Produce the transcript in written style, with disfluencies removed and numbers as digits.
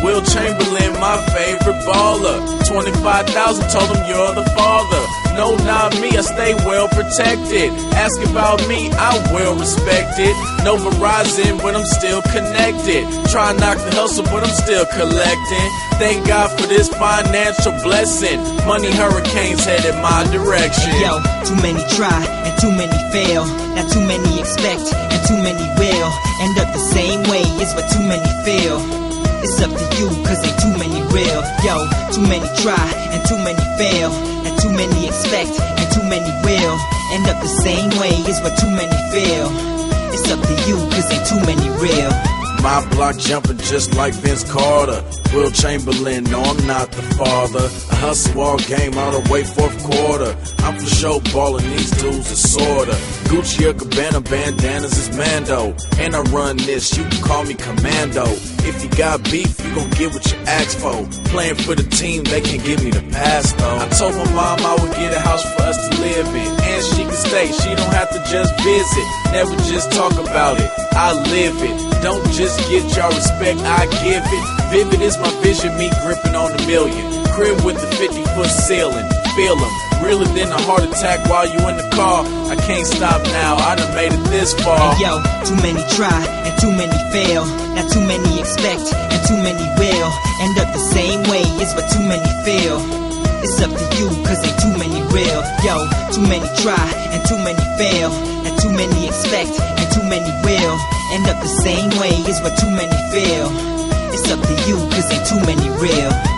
Will Chamberlain, my favorite baller. 25,000 told him you're the father. No, not me, I stay well protected. Ask about me, I well respected. No Verizon, but I'm still connected. Try knock the hustle, but I'm still collecting. Thank God for this financial blessing. Money hurricanes headed my direction. Hey, yo, too many try and too many fail. Now too many expect and too many will. End up the same way is what too many feel. It's up to you, cause ain't too many real. Yo, too many try and too many fail. And too many expect and too many will. End up the same way is what too many feel. It's up to you, cause ain't too many real. My block jumping just like Vince Carter. Will Chamberlain, no, I'm not the father. I hustle all game all the way fourth quarter. I'm for sure ballin', these dudes are sorta. Gucci or Gabbana bandanas is Mando. And I run this, you can call me Commando. If you got beef, you gon' get what you asked for. Playing for the team, they can't give me the pass though. I told my mom I would get a house for us to live in. And she can stay, she don't have to just visit. Never just talk about it, I live it. Don't just get y'all respect, I give it. Vivid is my vision, me gripping on a million. Crib with the 50-foot ceiling, feel 'em. Realer than a heart attack while you in the car. I can't stop now, I done made it this far. Hey, yo, too many try and too many fail. Now too many expect and too many will. End up the same way is what too many feel. It's up to you, cause ain't too many real. Yo, too many try and too many fail. And too many expect and too many will. End up the same way is what too many feel. It's up to you, cause ain't too many real.